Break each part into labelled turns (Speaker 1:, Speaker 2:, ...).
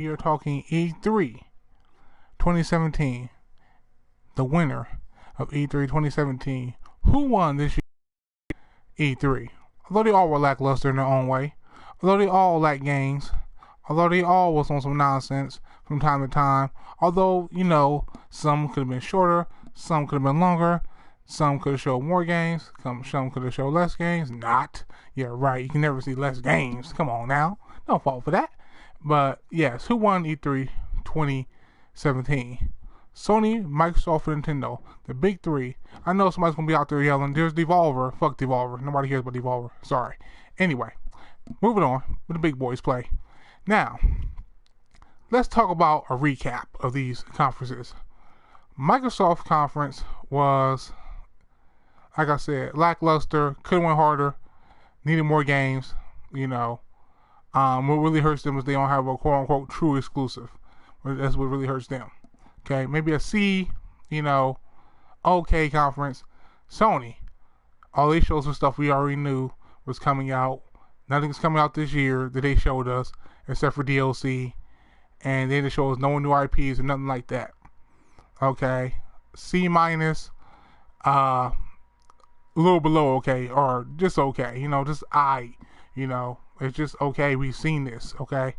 Speaker 1: We are talking E3 2017. The winner of E3 2017. Who won this year E3? Although they all were lackluster in their own way, although they all lacked games, although they all was on some nonsense from time to time, although, some could have been shorter, some could have been longer, some could have showed more games, some could have showed less games. Not. Yeah, right. You can never see less games. Come on now. No fault for that. But yes, who won E3 2017? Sony, Microsoft, and Nintendo. The big three. I know somebody's going to be out there yelling, there's Devolver. Fuck Devolver. Nobody cares about Devolver. Sorry. Anyway, moving on. Where the big boys play. Now, let's talk about a recap of these conferences. Microsoft conference was, like I said, lackluster. Could have went harder. Needed more games. What really hurts them is they don't have a quote-unquote true exclusive. That's what really hurts them. Okay, maybe a C, okay conference. Sony, all they showed some stuff we already knew was coming out. Nothing's coming out this year that they showed us, except for DLC. And they didn't show us no new IPs or nothing like that. Okay, C minus, a little below okay, or just okay, just it's just okay, we've seen this, okay?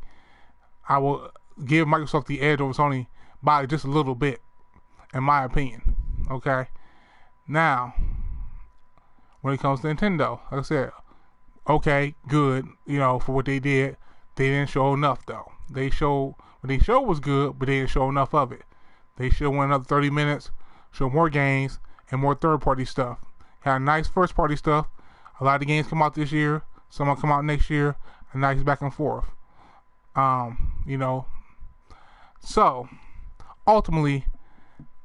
Speaker 1: I will give Microsoft the edge over Sony by just a little bit, in my opinion, okay? Now, when it comes to Nintendo, like I said, okay, good, for what they did. They didn't show enough, though. What they showed was good, but they didn't show enough of it. They should have went another 30 minutes, show more games, and more third-party stuff. Had nice first-party stuff. A lot of the games come out this year. Some will come out next year. A nice back and forth. So, ultimately,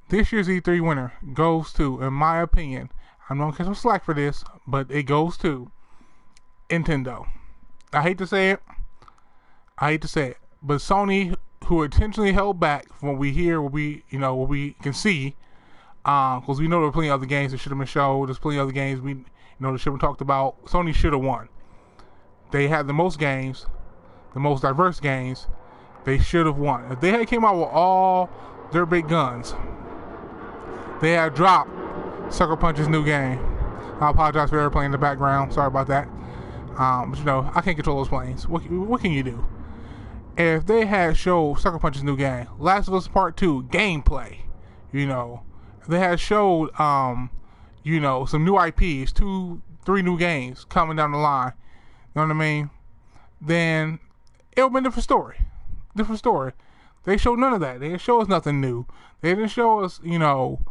Speaker 1: this year's E3 winner goes to, in my opinion, I'm going to catch some slack for this, but it goes to Nintendo. I hate to say it, but Sony, who intentionally held back from what we hear, what we can see, because we know there are plenty of other games that should have been showed. There's plenty of other games that should have been talked about. Sony should have won. They had the most games, the most diverse games. They should have won. If they had came out with all their big guns, they had dropped Sucker Punch's new game. I apologize for airplane in the background. Sorry about that. But I can't control those planes. What can you do? If they had showed Sucker Punch's new game, Last of Us Part 2 gameplay, if they had showed some new IPs, 2-3 new games coming down the line, you know what I mean? Then it would have been a different story. They showed none of that. They didn't show us nothing new. They didn't show us, the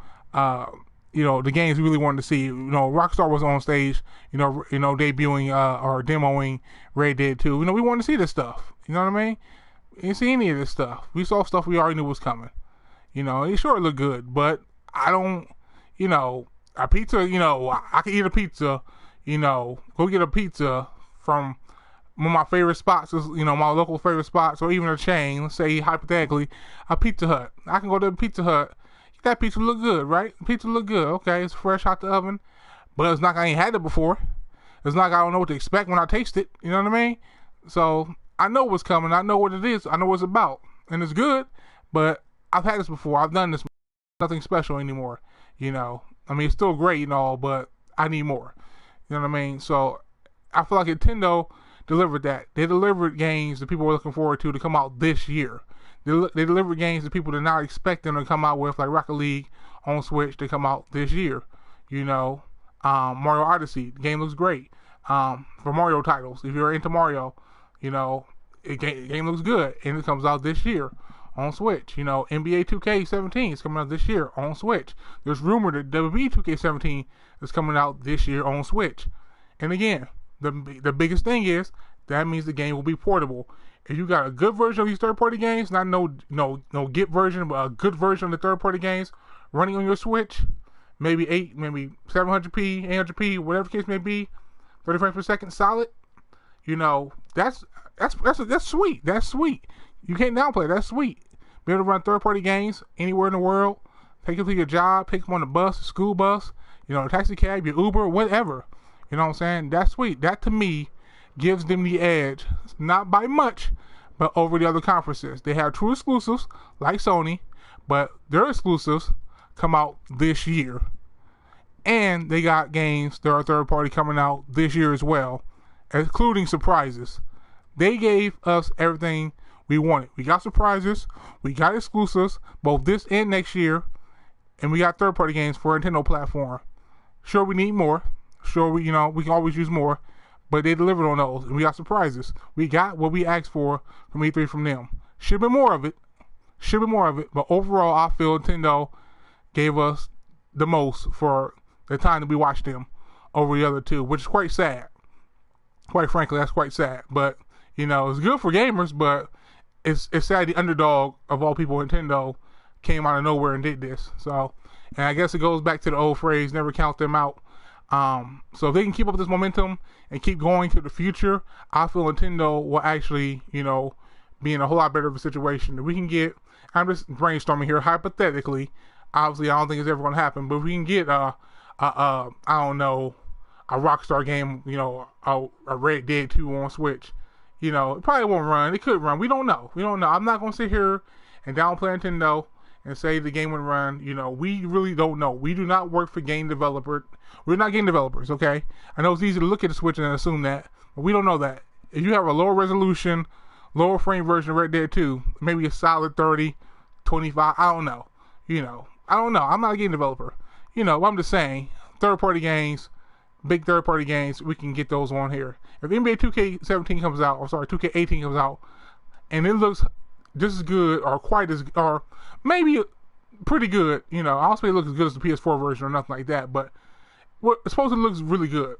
Speaker 1: games we really wanted to see. Rockstar was on stage, debuting or demoing Red Dead 2. We wanted to see this stuff. You know what I mean? We didn't see any of this stuff. We saw stuff we already knew was coming. It sure looked good, but I don't, a pizza, I could eat a pizza, go get a pizza from one of my favorite spots, my local favorite spots, or even a chain, let's say hypothetically, a Pizza Hut. I can go to a Pizza Hut. That pizza look good, right? Pizza look good. Okay, it's fresh out the oven, but it's not like I ain't had it before. It's not like I don't know what to expect when I taste it. You know what I mean? So I know what's coming. I know what it is. I know what it's about, and it's good. But I've had this before. I've done this. Nothing special anymore. It's still great and all, but I need more. You know what I mean? So I feel like Nintendo delivered that. They delivered games that people were looking forward to come out this year. They delivered games that people did not expect them to come out with, like Rocket League on Switch, to come out this year. Mario Odyssey, the game looks great. For Mario titles, if you're into Mario, the game looks good, and it comes out this year on Switch. NBA 2K17 is coming out this year on Switch. There's rumor that WWE 2K17 is coming out this year on Switch. And again, the biggest thing is that means the game will be portable. If you got a good version of these third-party games, not no get version, but a good version of the third-party games running on your Switch, maybe 700p, 800p, whatever the case may be, 30 frames per second, solid. That's sweet. That's sweet. You can't downplay it. That's sweet. Be able to run third-party games anywhere in the world. Take them to your job. Take them on the bus, school bus, a taxi cab, your Uber, whatever. You know what I'm saying? That's sweet. That, to me, gives them the edge. Not by much, but over the other conferences. They have true exclusives like Sony, but their exclusives come out this year. And they got games that are third party coming out this year as well, including surprises. They gave us everything we wanted. We got surprises, we got exclusives, both this and next year, and we got third party games for Nintendo platform. Sure, we need more. Sure, we can always use more, but they delivered on those, and we got surprises. We got what we asked for from E3 from them. Should be more of it. But overall, I feel Nintendo gave us the most for the time that we watched them over the other two, which is quite sad. Quite frankly, that's quite sad. But, it's good for gamers, but it's sad the underdog of all people, Nintendo, came out of nowhere and did this. So, and I guess it goes back to the old phrase, never count them out. So if they can keep up this momentum and keep going to the future, I feel Nintendo will actually, be in a whole lot better of a situation. If we can get, I'm just brainstorming here, hypothetically, obviously I don't think it's ever going to happen, but if we can get I don't know, a Rockstar game, a Red Dead 2 on Switch, it probably won't run. It could run. We don't know. I'm not going to sit here and downplay Nintendo and say the game would run. We really don't know. We do not work for game developers. We're not game developers, okay? I know it's easy to look at the Switch and assume that, but we don't know that. If you have a lower resolution, lower frame version of Red Dead 2, maybe a solid 30, 25, I don't know. I don't know. I'm not a game developer. I'm just saying, third-party games, big third-party games, we can get those on here. If NBA 2K18 comes out, and it looks just as good, or maybe pretty good, I don't say it looks as good as the PS4 version or nothing like that, but it's supposed to look really good.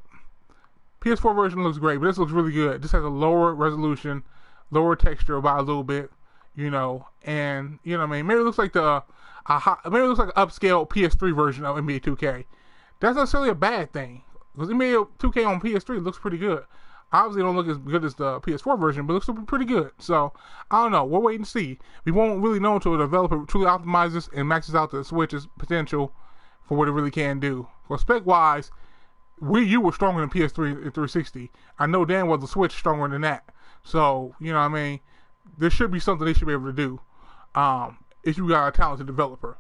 Speaker 1: PS4 version looks great, but this looks really good. This has a lower resolution, lower texture by a little bit, and, what I mean? Maybe it looks like maybe it looks like an upscale PS3 version of NBA 2K. That's not necessarily a bad thing, because NBA 2K on PS3 looks pretty good. Obviously, it don't look as good as the PS4 version, but it looks pretty good. So, I don't know. We'll wait and see. We won't really know until the developer truly optimizes and maxes out the Switch's potential for what it really can do. Well, spec-wise, Wii U was stronger than PS3 and 360. I know damn well the Switch is stronger than that. So, what I mean? There should be something they should be able to do. If you got a talented developer.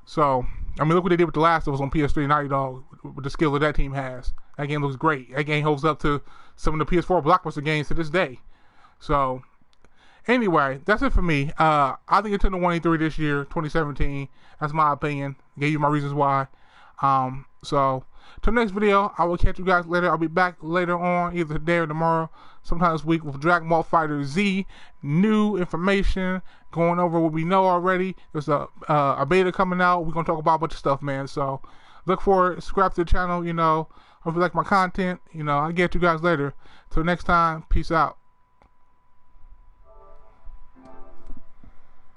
Speaker 1: So, look what they did with The Last of Us on PS3, Naughty Dog, with the skill that that team has. That game looks great. That game holds up to some of the PS4 blockbuster games to this day. So, anyway, that's it for me. I think Nintendo won E3 this year, 2017. That's my opinion. Gave you my reasons why. So, till next video, I will catch you guys later. I'll be back later on, either today or tomorrow, sometime this week, with Dragon Ball FighterZ. New information, going over what we know already. There's a beta coming out. We're going to talk about a bunch of stuff, man. So, look for it. Subscribe to the channel, Hope you like my content. I'll get you guys later. Till next time, peace out.